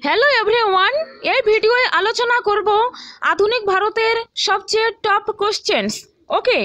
Hello everyone, এই ভিডিওয় আলোচনা করব আধুনিক ভারতের সবচেয়ে টপ কোশ্চেন্স। ওকে,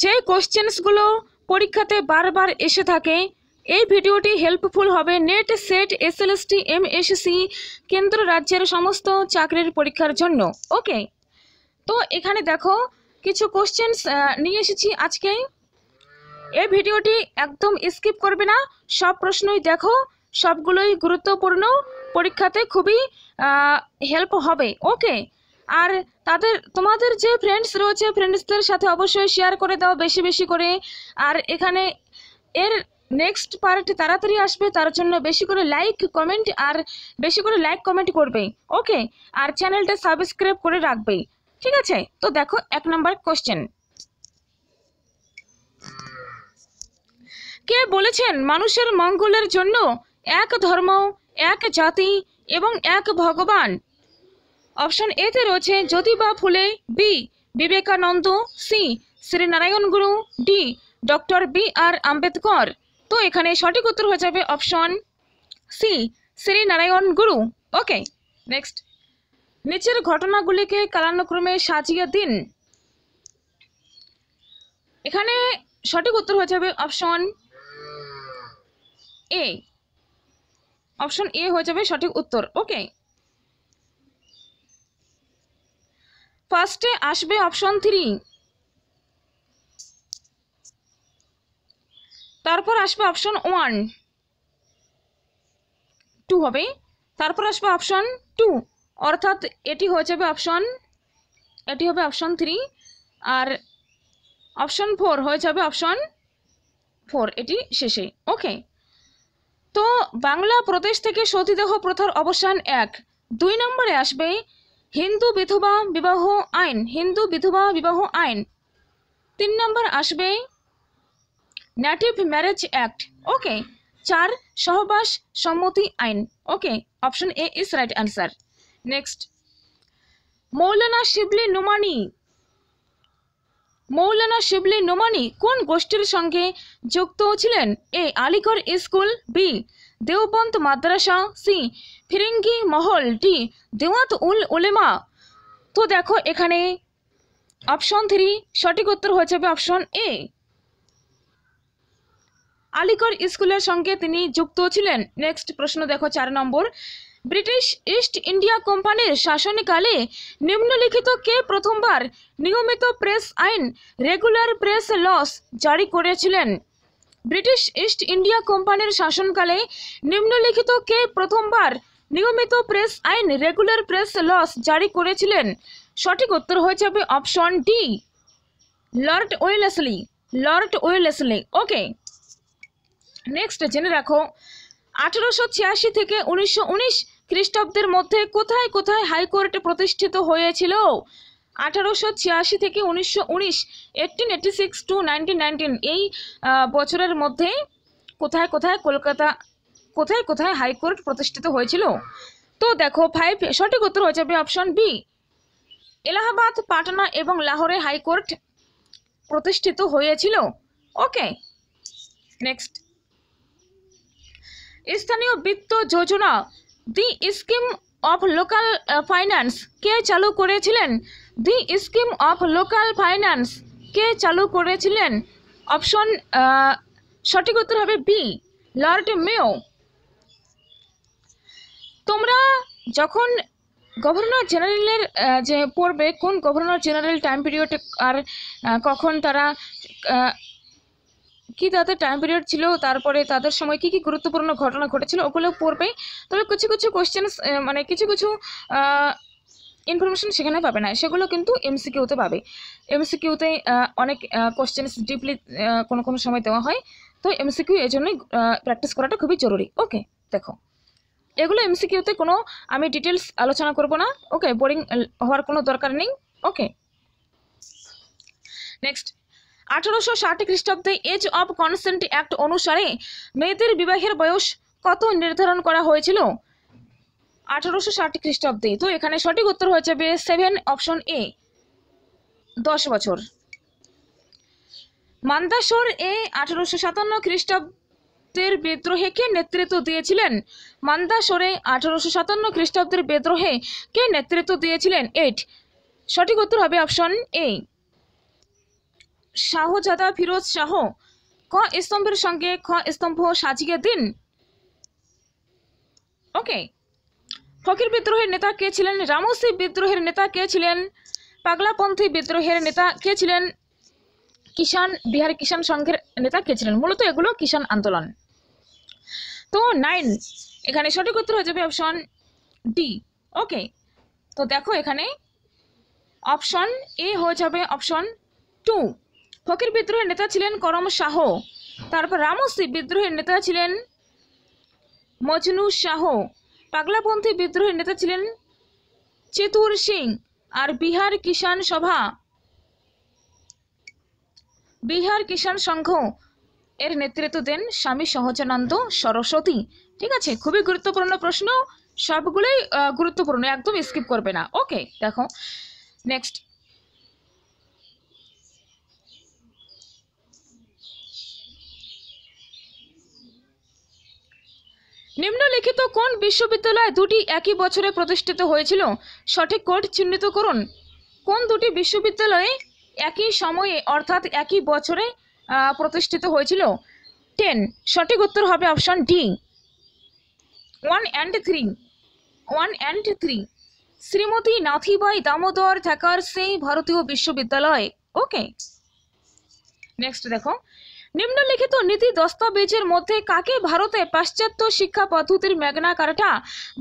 যে কোশ্চেন্সগুলো পরীক্ষাতে বারবার এসে থাকে। এই ভিডিওটি হেল্পফুল হবে নেট, সেট, এসএলএসটি, এমএসসি, কেন্দ্র রাজ্যের সমস্ত চাকরির পরীক্ষার জন্য। ওকে, তো এখানে দেখো কিছু কোশ্চেন্স নিয়ে এসেছি আজকে। এই ভিডিওটি একদম স্কিপ করবে না, সব প্রশ্নই দেখো, সবগুলোই গুরুত্বপূর্ণ, পরীক্ষাতে খুবই হেল্প হবে। ওকে, আর তোমাদের যে ফ্রেন্ডস রয়েছে, ফ্রেন্ডসদের সাথে অবশ্যই শেয়ার করে দাও বেশি বেশি করে। আর এখানে এর নেক্সট পার্ট তাড়াতাড়ি আসবে, তার জন্য বেশি করে লাইক কমেন্ট করবে। ওকে, আর চ্যানেলটা সাবস্ক্রাইব করে রাখবে, ঠিক আছে? তো দেখো 1 নম্বর কোশ্চেন। কে বলেছেন মানুষের মঙ্গলের জন্য এক ধর্ম, এক জাতি এবং এক ভগবান? অপশন এ তে রয়েছে জ্যোতিবা ফুলে, বি বিবেকানন্দ, সি শ্রীনারায়ণ গুরু, ডি ডক্টর বি.আর. আম্বেদকর। তো এখানে সঠিক উত্তর হয়ে যাবে অপশন সি শ্রীনারায়ণ গুরু। ওকে, নেক্সট, নিচের ঘটনাগুলিকে কালানুক্রমে সাজিয়ে দিন। এখানে সঠিক উত্তর হয়ে যাবে অপশন এ। অপশন এ হয়ে যাবে সঠিক উত্তর। ওকে, ফার্স্টে আসবে অপশন 3, তারপর আসবে অপশন 1, 2 হবে, তারপর আসবে অপশন 2, অর্থাৎ এটি হয়ে যাবে এটি হবে অপশন 3, আর অপশন 4 হয়ে যাবে অপশন 4, এটি শেষে। ওকে, তো বাংলা প্রদেশ থেকে সতীদাহ প্রথার অবসান 1। 2 নম্বরে আসবে হিন্দু বিধবা বিবাহ আইন, 3 নম্বর আসবে নেটিভ ম্যারেজ অ্যাক্ট। ওকে, 4 সহবাস সম্মতি আইন। Okay, option A is right answer. Next, Maulana Shibli Nomani কোন গোষ্ঠীর সঙ্গে যুক্ত ছিলেন? A Aligarh school, B Deoband মাদ্রাসা, সি ফিরিঙ্গি মহল, ডি দেওয়াত উল উলেমা। তো দেখো এখানে অপশন 3 সঠিক উত্তর হয়ে যাবে অপশন এ, আলিগড় স্কুলের সঙ্গে তিনি যুক্ত ছিলেন। নেক্সট প্রশ্ন দেখো 4 নম্বর, ব্রিটিশ ইস্ট ইন্ডিয়া কোম্পানির শাসনকালে নিম্নলিখিত কে প্রথমবার নিয়মিত প্রেস আইন, রেগুলার প্রেস লস জারি করেছিলেন? ব্রিটিশ ইস্ট ইন্ডিয়া কোম্পানির শাসনকালে নিম্নলিখিত কে প্রথমবার নিয়মিত প্রেস আইন, রেগুলার প্রেস লস জারি করেছিলেন? সঠিক উত্তর হয়ে যাবে অপশন ডি, লর্ড ওয়েলেসলি। ওকে, নেক্সট জেনে রাখো 1886 থেকে 1919 খ্রিস্টাব্দের মধ্যে কোথায় কোথায় হাইকোর্ট প্রতিষ্ঠিত হয়েছিল? 1886 থেকে 1919, 1886 to 1919, এই বছরের মধ্যে কোথায় কোথায় হাইকোর্ট প্রতিষ্ঠিত হয়েছিল? তো দেখো 5 সঠিক উত্তর হয়ে যাবে অপশন বি, এলাহাবাদ, পাটনা এবং লাহোরে হাইকোর্ট প্রতিষ্ঠিত হয়েছিল। ওকে, নেক্সট, স্থানীয় বিত্ত যোজনা, দি স্কিম অফ লোকাল ফাইন্যান্স কে চালু করেছিলেন? দি স্কিম অফ লোকাল ফাইন্যান্স কে চালু করেছিলেন? অপশন সঠিক উত্তর হবে বি, লর্ড মেয়ো। তোমরা যখন গভর্নর জেনারেলের যে পড়বে, কোন গভর্নর জেনারেল টাইম পিরিয়ড আর কখন তারা কি তাদের টাইম পিরিয়ড ছিল, তারপরে তাদের সময় কি কি গুরুত্বপূর্ণ ঘটনা ঘটেছিল, ওগুলো পড়বে। তবে কিছু কোশ্চেন্স মানে কিছু ইনফরমেশন সেখানে পাবে না, সেগুলো কিন্তু এমসিকিউতে পাবে। এমসিকিউতে অনেক কোশ্চেন্স ডিপলি কোনো সময় দেওয়া হয়, তো এমসিকিউ এই জন্যই প্র্যাকটিস করাটা খুবই জরুরি। ওকে, দেখো এগুলো এমসিকিউতে কোনো আমি ডিটেলস আলোচনা করব না। ওকে, বোরিং হওয়ার কোনো দরকার নেই। ওকে, নেক্সট, 1860 খ্রিস্টাব্দে এজ অফ কনসেন্ট অ্যাক্ট অনুসারে মেয়েদের বিবাহের বয়স কত নির্ধারণ করা হয়েছিল? 1860 খ্রিস্টাব্দে। তো এখানে সঠিক উত্তর হয়ে যাবে 7, অপশন এ, 10 বছর। মান্দাসর এ 1857 খ্রিস্টাব্দ খ্রিস্টাব্দের বিদ্রোহে কে নেতৃত্ব দিয়েছিলেন? মান্দাসরে 1857 খ্রিস্টাব্দের বিদ্রোহে কে নেতৃত্ব দিয়েছিলেন? 8। সঠিক উত্তর হবে অপশন এ। শাহজাদা ফিরোজ শাহ ক স্তম্ভের সঙ্গে খ স্তম্ভ সাজিয়ে দিন। ওকে। ফকির বিদ্রোহের নেতা কে ছিলেন? রামসি বিদ্রোহের নেতা কে ছিলেন? পাগলাপন্থী বিদ্রোহের নেতা কে ছিলেন? কিষাণ বিহার কিষাণ সংঘের নেতা কে ছিলেন? মূলত এগুলো কিষাণ আন্দোলন। তো 9, এখানে সঠিক উত্তর হয়ে যাবে অপশন ডি। ওকে, তো দেখো এখানে অপশন এ হয়ে যাবে অপশন 2। ফকির বিদ্রোহের নেতা ছিলেন করম শাহ। তারপর রামসি বিদ্রোহের নেতা ছিলেন মজনু শাহ। পাগলাপন্থী বিদ্রোহের নেতা ছিলেন চেতুর সিং। আর বিহার কিষাণ সংঘ এর নেতৃত্ব দেন স্বামী সহজানন্দ সরস্বতী। ঠিক আছে, খুবই গুরুত্বপূর্ণ প্রশ্ন, সবগুলোই গুরুত্বপূর্ণ, একদম স্কিপ করবে না। ওকে, দেখো নেক্সট। নিম্নলিখিত কোন বিশ্ববিদ্যালয় দুটি একই বছরে প্রতিষ্ঠিত হয়েছিল? সঠিক কোড চিহ্নিত করুন। কোন দুটি বিশ্ববিদ্যালয়ে একই সময়ে অর্থাৎ একই বছরে প্রতিষ্ঠিত হয়েছিল? 10। সঠিক উত্তর হবে option D, 1 and 3। Shrimati Nathibai Damodar Thackersey ভারতীয় বিশ্ববিদ্যালয়। ওকে, নেক্সট দেখো। নিম্নলিখিত নীতি দস্তাবেজের মধ্যে কাকে ভারতে পাশ্চাত্য শিক্ষা পদ্ধতির ম্যাগনা কার্টা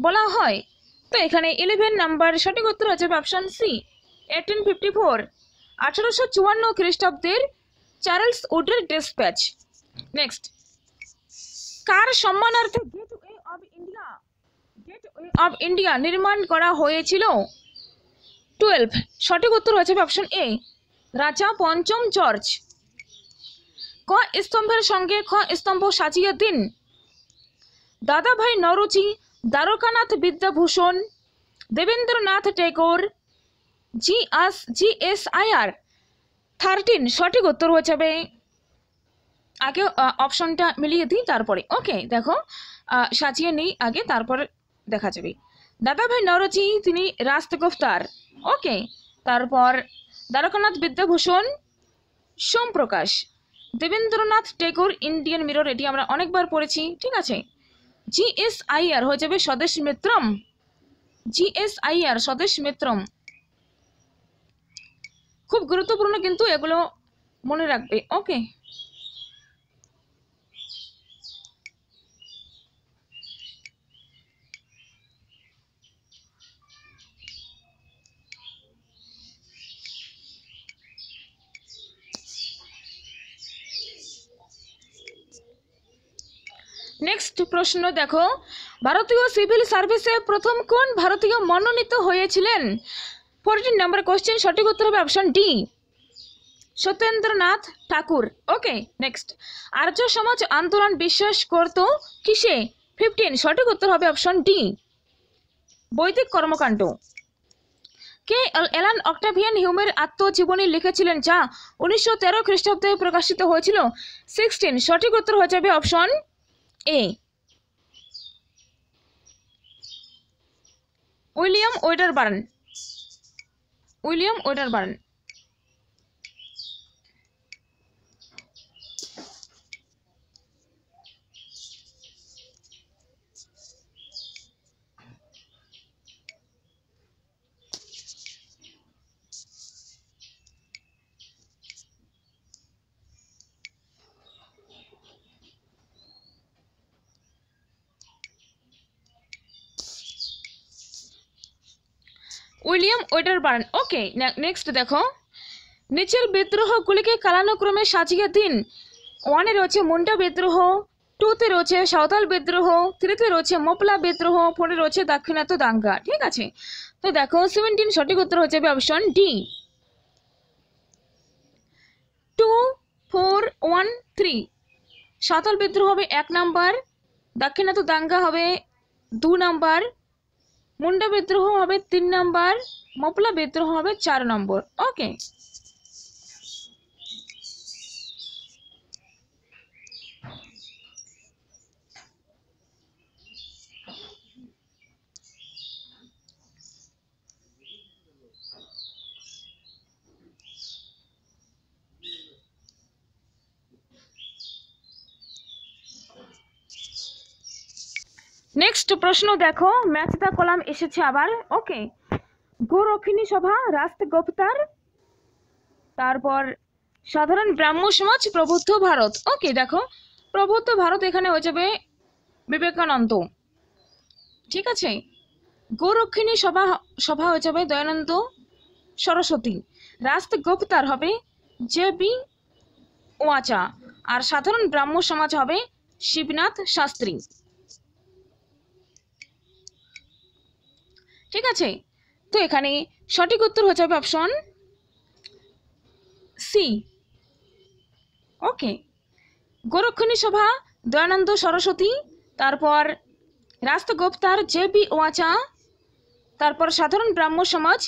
বলা হয়? তো এখানে 11 নাম্বার সঠিক উত্তর হচ্ছে অপশন সি, 1854 1854 খ্রিস্টাব্দের চার্লস উডের ডিসপ্যাচ। নেক্সট, কার সম্মানার্থে গেটওয়ে অব ইন্ডিয়া নির্মাণ করা হয়েছিল? 12। সঠিক উত্তর হচ্ছে অপশন এ, রাজা পঞ্চম জর্জ। ক স্তম্ভের সঙ্গে খ স্তম্ভ সাজিয়ে দিন। দাদাভাই নওরোজি, দ্বারকানাথ বিদ্যাভূষণ, দেবেন্দ্রনাথ টেগোর, GS আয়ার। 13 সঠিক উত্তর হয়ে যাবে, আগে অপশনটা মিলিয়ে দিই তারপরে। ওকে, দেখো সাজিয়ে নিই আগে, তারপর দেখা যাবে। দাদাভাই নওরোজি তিনি রাষ্ট্রগুপ্তার। ওকে, তারপর দ্বারকানাথ বিদ্যাভূষণ সোমপ্রকাশ, দেবেন্দ্রনাথ টেগোর ইন্ডিয়ান মিরর, এটি আমরা অনেকবার পড়েছি। ঠিক আছে, GS আইয়ার হয়ে যাবে স্বদেশ মিত্রম। GS আইয়ার স্বদেশ মিত্রম, খুব গুরুত্বপূর্ণ কিন্তু এগুলো মনে রাখবে। ওকে, নেক্সট প্রশ্ন দেখো। ভারতীয় সিভিল সার্ভিসে প্রথম কোন ভারতীয় মনোনীত হয়েছিলেন? 14 নম্বর কোশ্চেন, সঠিক উত্তর হবে অপশন ডি, সত্যেন্দ্রনাথ ঠাকুর। ওকে, নেক্সট, আর্য সমাজ আন্দোলন বিশ্বাস করত কিসে? 15 সঠিক উত্তর হবে অপশন ডি, বৈদিক কর্মকাণ্ড। কে অ্যালান অক্টাভিয়ান হিউমের আত্মজীবনী লিখেছিলেন যা 1913 খ্রিস্টাব্দে প্রকাশিত হয়েছিল? 16 সঠিক উত্তর হয়ে যাবে option A, William Wedderburn. William Wedderburn. Okay, next দেখো। নিচের বিদ্রোহগুলিকে কালানুক্রমে সাজিয়ে দিন। 1-এ রয়েছে মুন্ডা বিদ্রোহ, 2-তে রয়েছে সাঁওতাল বিদ্রোহ, 3-তে রয়েছে মোপলা বিদ্রোহ, 4-এ রয়েছে দাক্ষিণাত্য দাঙ্গা। ঠিক আছে, তো দেখো 17 সঠিক উত্তর হয়ে যাবে অপশন ডি, 2, 4, 1, 3। সাঁওতাল বিদ্রোহ হবে 1 নাম্বার, দাক্ষিণাত্য দাঙ্গা হবে 2 নাম্বার, মুন্ডা বিদ্রোহ হবে 3 নাম্বার, মোপলা বিদ্রোহ হবে 4 নম্বর। ওকে, নেক্সট প্রশ্ন দেখো, ম্যাচ দা কলাম এসেছে আবার। ওকে, গোরক্ষিণী সভা, রাষ্ট্রগুপ্তার, তারপর সাধারণ ব্রাহ্ম সমাজ, প্রবুদ্ধ ভারত। ওকে দেখো, প্রবুদ্ধ ভারত এখানে হয়ে যাবে বিবেকানন্দ। ঠিক আছে, গোরক্ষিণী সভা সভা হয়ে যাবে দয়ানন্দ সরস্বতী, রাষ্ট্রগুপ্তার হবে জে.বি. ওয়াচা, আর সাধারণ ব্রাহ্ম সমাজ হবে শিবনাথ শাস্ত্রী। ঠিক আছে, তো এখানে সঠিক উত্তর হয়ে যাবে অপশন সি। ওকে, গোরক্ষিণী সভা দয়ানন্দ সরস্বতী, তারপর রাষ্ট্রগুপ্তার জে.বি. ওয়াচা, তারপর সাধারণ ব্রাহ্ম সমাজ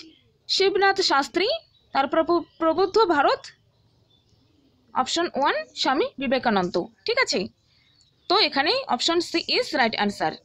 শিবনাথ শাস্ত্রী, তারপর প্রবুদ্ধ ভারত অপশন 1 স্বামী বিবেকানন্দ। ঠিক আছে, তো এখানে option C is right answer.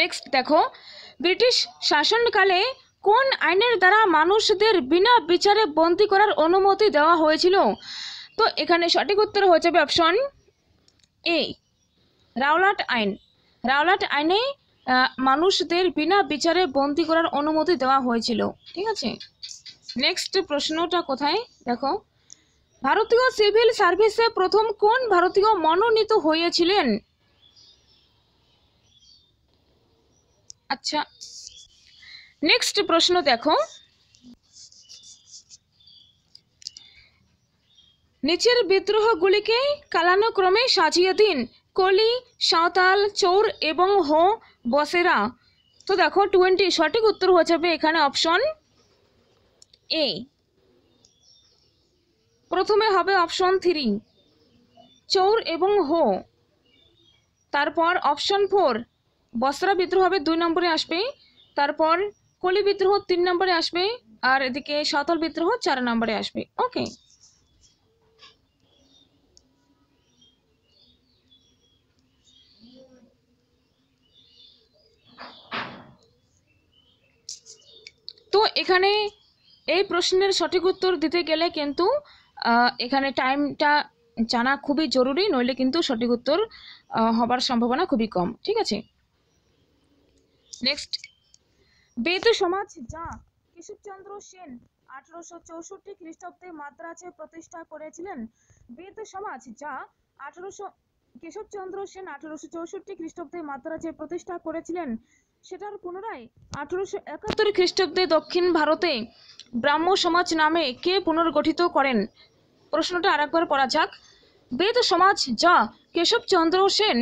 Next দেখো, ব্রিটিশ শাসনকালে কোন আইনের দ্বারা মানুষদের বিনা বিচারে বন্দী করার অনুমতি দেওয়া হয়েছিল? তো এখানে সঠিক উত্তর হয়ে যাবে অপশন এ, রাওলাট আইন। রাওলাট আইনে মানুষদের বিনা বিচারে বন্দী করার অনুমতি দেওয়া হয়েছিল। ঠিক আছে, নেক্সট প্রশ্নটা কোথায় দেখো, ভারতীয় সিভিল সার্ভিসে প্রথম কোন ভারতীয় মনোনীত হয়েছিলেন? আচ্ছা, নেক্সট প্রশ্ন দেখো, নিচের বিদ্রোহগুলিকে কালানুক্রমে সাজিয়ে দিন। কলি, সাঁওতাল, চৌর এবং হো বসেরা। তো দেখো 20 সঠিক উত্তর হয়ে যাবে এখানে অপশন এ। প্রথমে হবে অপশন 3 চৌর এবং হো, তারপর অপশন 4 বসরা বিদ্রোহ হবে 2 নম্বরে আসবে, তারপর কলি বিদ্রোহ 3 নম্বরে আসবে, আর এদিকে সাঁওতাল বিদ্রোহ 4 নম্বরে আসবে। ওকে, তো এখানে এই প্রশ্নের সঠিক উত্তর দিতে গেলে কিন্তু এখানে টাইমটা জানা খুবই জরুরি, নইলে কিন্তু সঠিক উত্তর হবার সম্ভাবনা খুবই কম। ঠিক আছে, নেক্সট, বেদ সমাজ যা কেশবচন্দ্র সেন 1864 খ্রিস্টাব্দে মাদ্রাজে প্রতিষ্ঠা করেছিলেন। বেদ সমাজ যা কেশবচন্দ্র সেন 1864 খ্রিস্টাব্দে মাদ্রাজে প্রতিষ্ঠা করেছিলেন, সেটার পুনরায় 1871 খ্রিস্টাব্দে দক্ষিণ ভারতে ব্রাহ্ম সমাজ নামে কে পুনর্গঠিত করেন? প্রশ্নটা আরেকবার পড়া যাক। বেদ সমাজ যা কেশবচন্দ্র সেন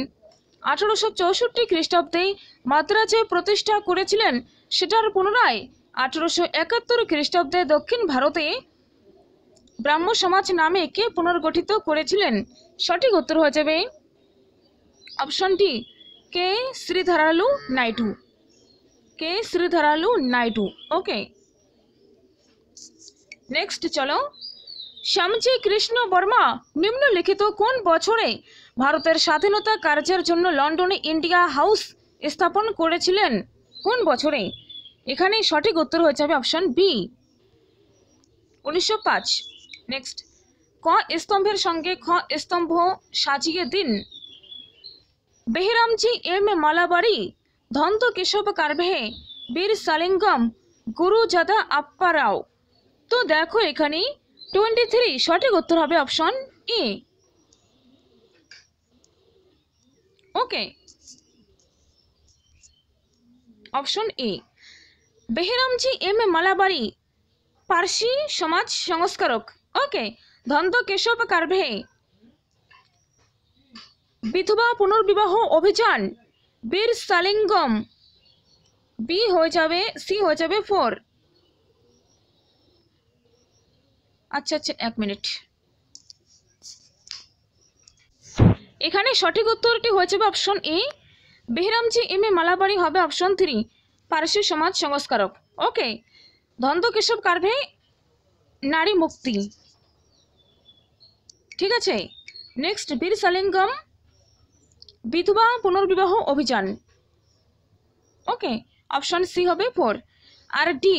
1864 খ্রিস্টাব্দে মাদ্রাজে প্রতিষ্ঠা করেছিলেন, সেটার পুনরায় 1871 খ্রিস্টাব্দে দক্ষিণ ভারতে ব্রাহ্ম সমাজ নামে কে পুনর্গঠিত করেছিলেন? সঠিক উত্তর হয়ে যাবে অপশনটি কে শ্রীধরালু নাইডু। কে শ্রীধরালু নাইডু। ওকে, নেক্সট চলো, শ্যামজি কৃষ্ণ বর্মা নিম্নলিখিত কোন বছরে ভারতের স্বাধীনতা কার্যের জন্য লন্ডনে ইন্ডিয়া হাউস স্থাপন করেছিলেন? কোন বছরে? এখানে সঠিক উত্তর হয়ে যাবে অপশন বি, 1905। নেক্সট, ক স্তম্ভের সঙ্গে খ স্তম্ভ সাজিয়ে দিন। বেহিরামজি এম মালাবাড়ি, ধন্ত কেশব কারভে, বীর সালিঙ্গম, গুরুজাদা আপ্পা রাও। তো দেখো এখানে 23 সঠিক উত্তর হবে option A. Okay, option A, Behramji M Malabari Parsi সমাজ সংস্কারক। ওকে, ধন্ত কেশব কারভে বিধবা পুনর্বিবাহ অভিযান, বীর সালিঙ্গম বি হয়ে যাবে, সি হয়ে যাবে 4। আচ্ছা আচ্ছা, 1 মিনিট। এখানে সঠিক উত্তরটি হয়েছে অপশন এ, বেহরামজি এম এ মালাবাড়ি হবে অপশন 3, পারসি সমাজ সংস্কারক। ওকে, ধন্ত কেশব কার্ভে নারী মুক্তি। ঠিক আছে, নেক্সট বীর সালিঙ্গম বিধবা পুনর্বিবাহ অভিযান। ওকে, অপশন সি হবে 4। আর ডি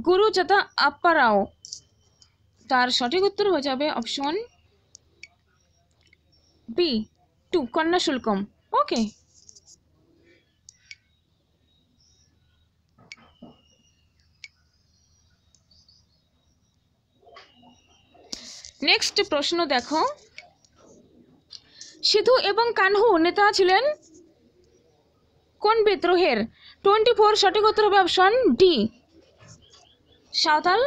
গুরুজাতা আপ্পা রাও, তার সঠিক উত্তর হয়ে যাবে অপশন বি 2 কন্যা শুল্কম। ওকে, নেক্সট প্রশ্ন দেখো, সিধু এবং কানহু নেতা ছিলেন কোন বিদ্রোহের? 24 সঠিক উত্তর হবে অপশন ডি সাঁওতাল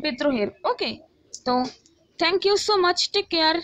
বিদ্রোহের। ওকে, তো thank you so much, take care.